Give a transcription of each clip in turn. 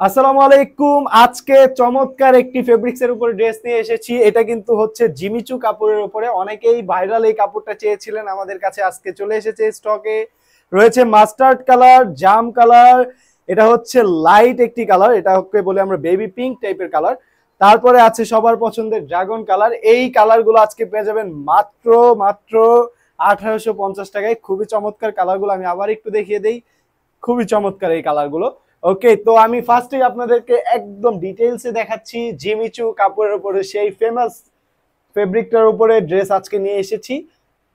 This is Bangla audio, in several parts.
আসসালামু আলাইকুম। আজকে চমৎকার একটি ফেব্রিক্স এর উপরে ড্রেস নিয়ে এসেছি। এটা কিন্তু হচ্ছে জিমিচু কাপড়ের উপরে, অনেকেই ভাইরাল এই কাপড়টা চেয়েছিলেন, আমাদের কাছে আজকে চলে এসেছে স্টকে। রয়েছে মাস্টার্ড কালার, জাম কালার, এটা হচ্ছে লাইট একটি কালার, এটাকে বলে আমরা বেবি পিঙ্ক টাইপের কালার। তারপরে আছে সবার পছন্দের ড্রাগন কালার। এই কালারগুলো আজকে পেয়ে যাবেন মাত্র মাত্র 1850 টাকায়। খুবই চমৎকার কালারগুলো, আমি আবার একটু দেখিয়ে দেই। খুবই চমৎকার এই কালারগুলো। ওকে, তো আমি ফার্স্টে আপনাদেরকে একদম ডিটেইলসে দেখাচ্ছি জিমিচু কাপড়ের উপরে সেই ফেমাস ফেব্রিকটার উপরে ড্রেস আজকে নিয়ে এসেছি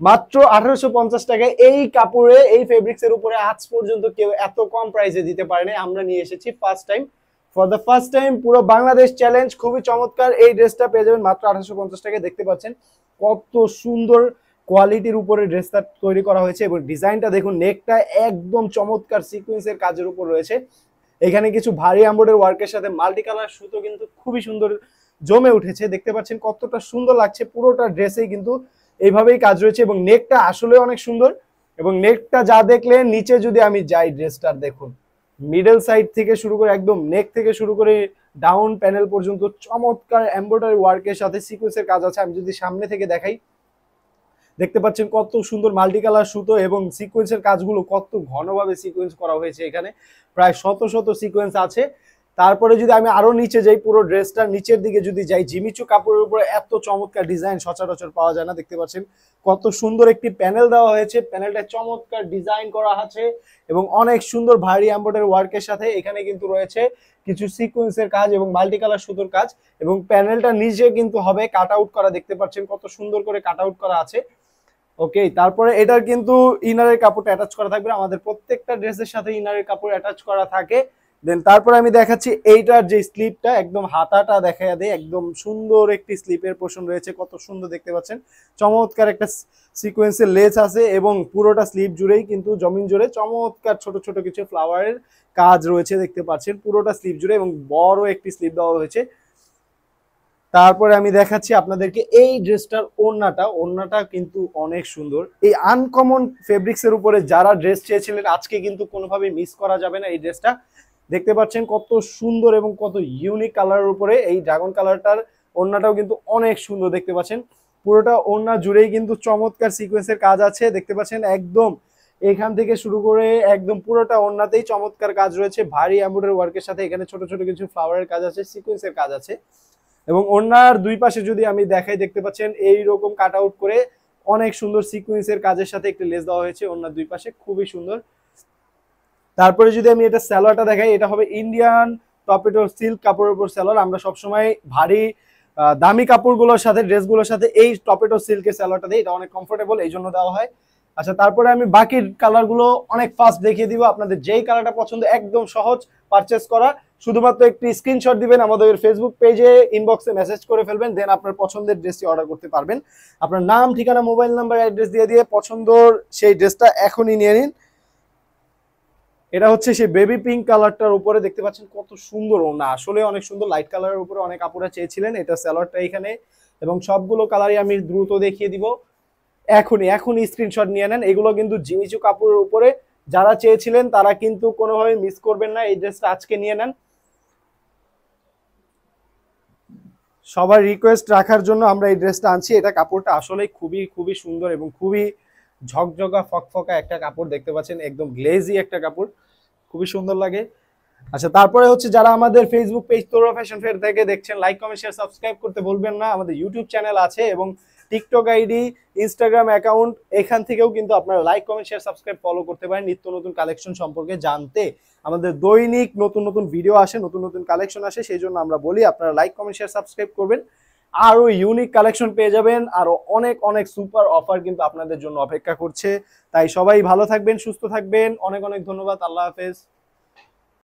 মাত্র 1850 টাকায়। এই কাপড়ে এই ফেব্রিক্স এর উপরে আজ পর্যন্ত কেউ এত কম প্রাইসে দিতে পারেনি, আমরা নিয়ে এসেছি first time. For the first time পুরো বাংলাদেশ চ্যালেঞ্জ। খুবই চমৎকার এই ড্রেসটা পেয়ে যাবেন মাত্র 1850 টাকায়। দেখতে পাচ্ছেন কত সুন্দর কোয়ালিটির উপরে ড্রেসটা তৈরি করা হয়েছে এবং ডিজাইনটা দেখুন, নেকটা একদম চমৎকার সিকোয়েন্সের কাজের উপর রয়েছে। এখানে কিছু ভারী এমব্রয়ডারি ওয়ার্কের সাথে মাল্টি কালার সুতো কিন্তু খুবই সুন্দর জমে উঠেছে। দেখতে পাচ্ছেন কতটা সুন্দর লাগছে, পুরোটা ড্রেসেই কিন্তু এইভাবেই কাজ রয়েছে এবং নেকটা আসলে অনেক সুন্দর। এবং নেকটা যা দেখলেন, নিচে যদি আমি যাই ড্রেসটার দেখুন, মিডল সাইড থেকে শুরু করে একদম নেক থেকে শুরু করে ডাউন প্যানেল পর্যন্ত চমৎকার এমব্রয়ডারি ওয়ার্কের সাথে সিকোয়েন্সের কাজ আছে। আমি যদি সামনে থেকে দেখাই, দেখতে পাচ্ছেন কত সুন্দর মাল্টি কালার সুতো এবং সিকোয়েন্সের কাজগুলো কত ঘনভাবে সিকোয়েন্স করা হয়েছে। এখানে প্রায় শত শত সিকোয়েন্স আছে। তারপরে যদি আমি আরো নিচে যাই, পুরো ড্রেসটার নিচের দিকে যদি যাই, জিমিচু কাপড়ের উপরে এত চমৎকার ডিজাইন সচরাচর পাওয়া যায় না। দেখতে পাচ্ছেন কত সুন্দর একটি প্যানেল দেওয়া হয়েছে, প্যানেলটা চমৎকার ডিজাইন করা আছে এবং অনেক সুন্দর ভারী এমব্রয়ডারি ওয়ার্কের সাথে এখানে কিন্তু রয়েছে কিছু সিকোয়েন্সের কাজ এবং মাল্টি কালার সুতোর কাজ। এবং প্যানেলটা নিচে কিন্তু হবে কাট আউট করা, দেখতে পাচ্ছেন কত সুন্দর করে কাট আউট করা আছে। ওকে, তারপরে এটার কিন্তু ইনারের কাপড়টা অ্যাটাচ করা থাকবে, আমাদের প্রত্যেকটা ড্রেসের সাথে ইনারের কাপড় অ্যাটাচ করা থাকে। দেন তারপরে আমি দেখাচ্ছি এইটার যে স্লিপটা, একদম হাতাটা দেখা দেয়, একদম সুন্দর একটি স্লিপের পোর্শন রয়েছে, কত সুন্দর দেখতে পাচ্ছেন। চমৎকার একটা সিকোয়েন্সের লেস আছে এবং পুরোটা স্লিপ জুড়েই কিন্তু জমিন জুড়ে চমৎকার ছোট ছোট কিছু ফ্লাওয়ারের কাজ রয়েছে, দেখতে পাচ্ছেন পুরোটা স্লিপ জুড়ে এবং বড় একটি স্লিপ দেওয়া হয়েছে। তারপরে আমি দেখাচ্ছি আপনাদেরকে এই ড্রেসটার ওড়নাটা কিন্তু অনেক সুন্দর। এই আনকমন ফেব্রিক্স এর উপরে যারা ড্রেস চেয়েছিলেন, আজকে কিন্তু কোনোভাবে মিস করা যাবে না এই ড্রেসটা। দেখতে পাচ্ছেন কত সুন্দর এবং কত ইউনিক কালারের উপরে এই ড্রাগন কালারটার ওড়নাটাও কিন্তু অনেক সুন্দর। দেখতে পাচ্ছেন পুরোটা ওড়না জুড়েই কিন্তু চমৎকার সিকোয়েন্সের কাজ আছে। দেখতে পাচ্ছেন একদম এখান থেকে শুরু করে একদম পুরোটা ওড়নাতেই চমৎকার কাজ রয়েছে, ভারী এমব্রয়ডারি ওয়ার্কের সাথে এখানে ছোট ছোট কিছু ফ্লাওয়ারের কাজ আছে, সিকোয়েন্সের কাজ আছে। এবং ওড়নার দুই পাশে যদি আমি দেখাই, দেখতে পাচ্ছেন এইরকম কাট আউট করে অনেক সুন্দর সিকোয়েন্সের কাজের সাথে একটি লেস দেওয়া হয়েছে ওড়নার দুই পাশে, খুবই সুন্দর। তারপরে যদি আমি এটা স্যালোয়ারটা দেখাই, এটা হবে ইন্ডিয়ান টপেটো সিল্ক কাপড়ের উপর স্যালোয়ার। আমরা সবসময় ভারী দামি কাপড়গুলোর সাথে ড্রেসগুলোর সাথে এই টপেটো সিল্কের স্যালোয়ারটা দিই, এটা অনেক কমফোর্টেবল, এই জন্য দেওয়া হয়। আচ্ছা, তারপরে আমি বাকি কালারগুলো অনেক ফাস্ট দেখিয়ে দিব। আপনাদের যেই কালারটা পছন্দ, একদম সহজ পারচেস করা, শুধুমাত্র একটি স্ক্রিনশট দিবেন, আমাদের ফেসবুক পেজে ইনবক্সে মেসেজ করে ফেলবেন, দেন আপনার পছন্দের ড্রেসটি অর্ডার করতে পারবেন। আপনার নাম, ঠিকানা, মোবাইল নাম্বার, অ্যাড্রেস দিয়ে পছন্দের সেই ড্রেসটা এখনই নিয়ে নিন। এটা হচ্ছে সেই বেবি পিঙ্ক কালারটার উপরে, দেখতে পাচ্ছেন কত সুন্দর ওড়না, আসলে অনেক সুন্দর। লাইট কালারের উপরে অনেক আপুরা চেয়েছিলেন, এটা স্যালোয়ারটা এখানে এবং সবগুলো কালারই আমি দ্রুত দেখিয়ে দিব। এখনই স্ক্রিনশট নিয়ে নেন। এগুলো কিন্তু জিমিচু কাপড়ের উপরে, যারা চেয়েছিলেন তারা কিন্তু কোনোভাবে মিস করবেন না, এই ড্রেসটা আজকে নিয়ে নেন। সবার রিকোয়েস্ট রাখার জন্য আমরা এই ড্রেসটা আনছি। এটা কাপড়টা আসলে খুবই খুবই সুন্দর এবং খুবই ঝকঝকা ফকফকা একটা কাপড়, দেখতে পাচ্ছেন একদম গ্লেজি একটা কাপড়, খুবই সুন্দর লাগে। আচ্ছা, তারপরে হচ্ছে যারা আমাদের ফেসবুক পেজ তোরা ফ্যাশন ফেয়ার থেকে দেখছেন, লাইক কমেন্ট শেয়ার সাবস্ক্রাইব করতে ভুলবেন না। আমাদের ইউটিউব চ্যানেল আছে এবং টিকটক আইডি, ইনস্টাগ্রাম অ্যাকাউন্ট, এখান থেকেও কিন্তু আপনারা like comment share subscribe follow করতে পারেন নিত্য নতুন কালেকশন সম্পর্কে জানতে। আমাদের দৈনিক নতুন নতুন ভিডিও আসে, নতুন নতুন কালেকশন আসে, সেই জন্য আমরা বলি আপনারা লাইক কমেন্ট শেয়ার সাবস্ক্রাইব করবেন। আরো ইউনিক কালেকশন পেয়ে যাবেন, আরো অনেক অনেক সুপার অফার কিন্তু আপনাদের জন্য অপেক্ষা করছে। তাই সবাই ভালো থাকবেন, সুস্থ থাকবেন, অনেক অনেক ধন্যবাদ, আল্লাহ হাফেজ।